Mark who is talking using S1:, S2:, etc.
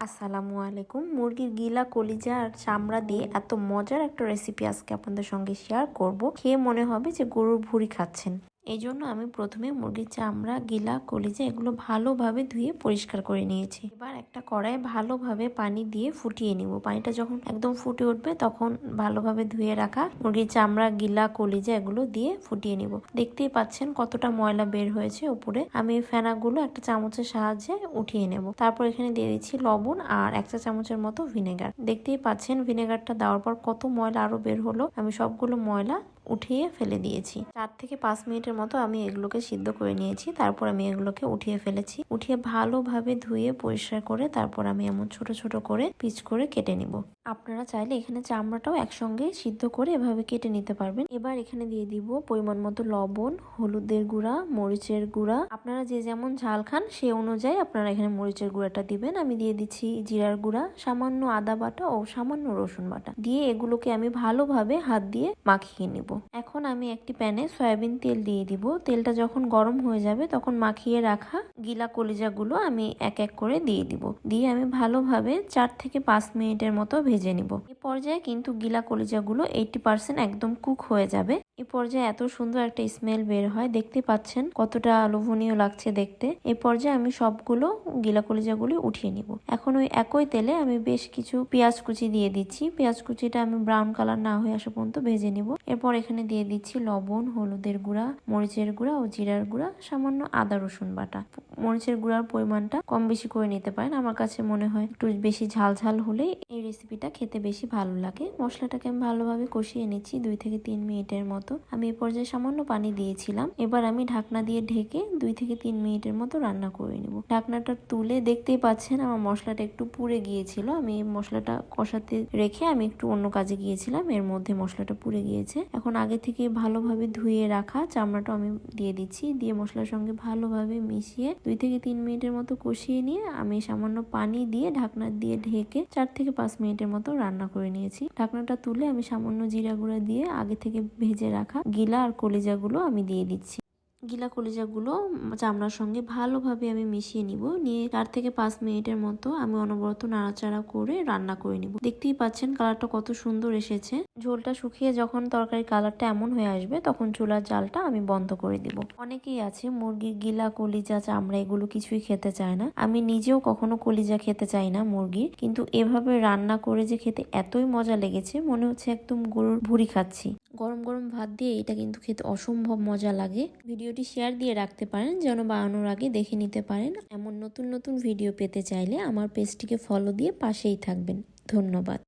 S1: আসসালামু আলাইকুম। মুরগির গিলা কলিজা আর চামড়া দিয়ে এত মজার একটা রেসিপি আজকে আপনাদের সঙ্গে শেয়ার করব। খেয়ে মনে হবে যে গরুর ভুঁড়ি খাচ্ছেন। এই জন্য আমি প্রথমে মুরগির চামড়া, গিলা, কলিজা এগুলো ভালোভাবে ধুয়ে পরিষ্কার করে নিয়েছি। এবার একটা কড়াই ভালোভাবে পানি দিয়ে ফুটিয়ে নিব। পানিটা যখন একদম ফুটে উঠবে তখন ভালোভাবে ধুয়ে রাখা মুরগির চামড়া, গিলা, কলিজা এগুলো দিয়ে ফুটিয়ে নিব। দেখতেই পাচ্ছেন কতটা ময়লা বের হয়েছে উপরে। আমি এই ফেনাগুলো একটা চামচের সাহায্যে উঠিয়ে নেব। তারপর এখানে দিয়ে দিচ্ছি লবণ আর 1 চা চামচের মতো ভিনেগার। দেখতেই পাচ্ছেন ভিনেগারটা দেওয়ার পর কত ময়লা আরো বের হলো। আমি সবগুলো ময়লা উঠিয়ে ফেলে দিয়েছি। 4 থেকে 5 মিনিটের মতো আমি এগুলোকে সিদ্ধ করে নিয়েছি। তারপর আমি এগুলোকে উঠিয়ে ফেলেছি। উঠিয়ে ভালোভাবে ধুয়ে পরিষ্কার করে তারপর আমি এমন ছোট ছোট করে পিস করে কেটে নিব। আপনারা চাইলে এখানে চামড়াটাও একসঙ্গে সিদ্ধ করে এভাবে কেটে নিতে পারবেন। এবার এখানে দিয়ে দিব পরিমাণ মতো লবণ, হলুদের গুঁড়া, মরিচের গুঁড়া। আপনারা যে যেমন ঝাল খান সে অনুযায়ী আপনারা এখানে মরিচের গুঁড়াটা দিবেন। আমি দিয়ে দিচ্ছি জিরার গুঁড়া, সামান্য আদা বাটা ও সামান্য রসুন বাটা দিয়ে এগুলোকে আমি ভালোভাবে হাত দিয়ে মাখিয়ে নিব। এখন আমি একটি প্যানে সয়াবিন তেল দিয়ে দিব। তেলটা যখন গরম হয়ে যাবে তখন মাখিয়ে রাখা গিলা কলিজাগুলো আমি এক এক করে দিয়ে দিব। দিয়ে আমি ভালোভাবে 4 থেকে 5 মিনিটের মতো ভেজে নিব। এই পর্যায়ে কিন্তু গিলা কলিজাগুলো 80% একদম কুক হয়ে যাবে। এই পর্যায়ে এত সুন্দর একটা স্মেল বের হয়, দেখতে পাচ্ছেন কতটা লোভনীয় লাগছে দেখতে। এই পর্যায়ে আমি সবগুলো গিলা কলিজাগুলি উঠিয়ে নিব। এখন ওই একই তেলে আমি বেশ কিছু পেঁয়াজ কুচি দিয়ে দিচ্ছি। পেঁয়াজ কুচিটা আমি ব্রাউন কালার না হয়ে আসা পর্যন্ত ভেজে নিব। এরপর এখানে দিয়ে দিচ্ছি লবণ, হলুদের গুঁড়া, মরিচের গুঁড়া ও জিরার গুঁড়া, সামান্য আদা রসুন বাটা। মরিচের গুঁড়ার পরিমাণটা কম বেশি করে নিতে পারেন। আমার কাছে মনে হয় একটু বেশি ঝাল ঝাল হলেই এই রেসিপিটা খেতে বেশি ভালো লাগে। মশলাটাকে আমি ভালোভাবে কষিয়ে নিচ্ছি 2 থেকে 3 মিনিটের মতো। আমি এই পর্যায়ে সামান্য পানি দিয়েছিলাম। এবার আমি ঢাকনা দিয়ে ঢেকে 2 থেকে 3 মিনিটের মতো রান্না করে নিব। ঢাকনাটা তুলে দেখতেই পাচ্ছেন আমার মশলাটা একটু পুড়ে গিয়েছিল। আমি মশলাটা কষাতে রেখে আমি একটু অন্য কাজে গিয়েছিলাম, এর মধ্যে মশলাটা পুড়ে গিয়েছে। এখন আগে থেকে ভালোভাবে ধুয়ে রাখা চামড়াটা আমি দিয়ে দিচ্ছি। দিয়ে মশলার সঙ্গে ভালোভাবে মিশিয়ে 2 থেকে 3 মিনিটের মতো কষিয়ে নিয়ে আমি সামান্য পানি দিয়ে ঢাকনা দিয়ে ঢেকে 4 থেকে 5 মিনিটের মতো রান্না করে নিয়েছি। ঢাকনাটা তুলে আমি সামান্য জিরা গুঁড়া দিয়ে আগে থেকে ভেজে রাখা গিলা আর কলিজাগুলো আমি দিয়ে দিচ্ছি। গিলা কলিজাগুলো চামড়ার সঙ্গে ভালোভাবে আমি মিশিয়ে নিব। নিয়ে 4 থেকে 5 মিনিটের মতো আমি অনবরত নাড়াচাড়া করে রান্না করে নিব। দেখতেই পাচ্ছেন কালারটা কত সুন্দর এসেছে। ঝোলটা শুকিয়ে যখন তরকারির কালারটা এমন হয়ে আসবে তখন চুলার জালটা আমি বন্ধ করে দিব। অনেকেই আছে মুরগির গিলা, কলিজা, চামড়া এগুলো কিছুই খেতে চায় না। আমি নিজেও কখনো কলিজা খেতে চাই না মুরগির, কিন্তু এভাবে রান্না করে যে খেতে এতই মজা লেগেছে মনে হচ্ছে একদম গরুর ভুঁড়ি খাচ্ছি। গরম গরম ভাত দিয়ে এটা কিন্তু খেতে অসম্ভব মজা লাগে। ভিডিওটি শেয়ার দিয়ে রাখতে পারেন যেন বানানোর আগে দেখে নিতে পারেন। এমন নতুন নতুন ভিডিও পেতে চাইলে আমার পেজটিকে ফলো দিয়ে পাশেই থাকবেন। ধন্যবাদ।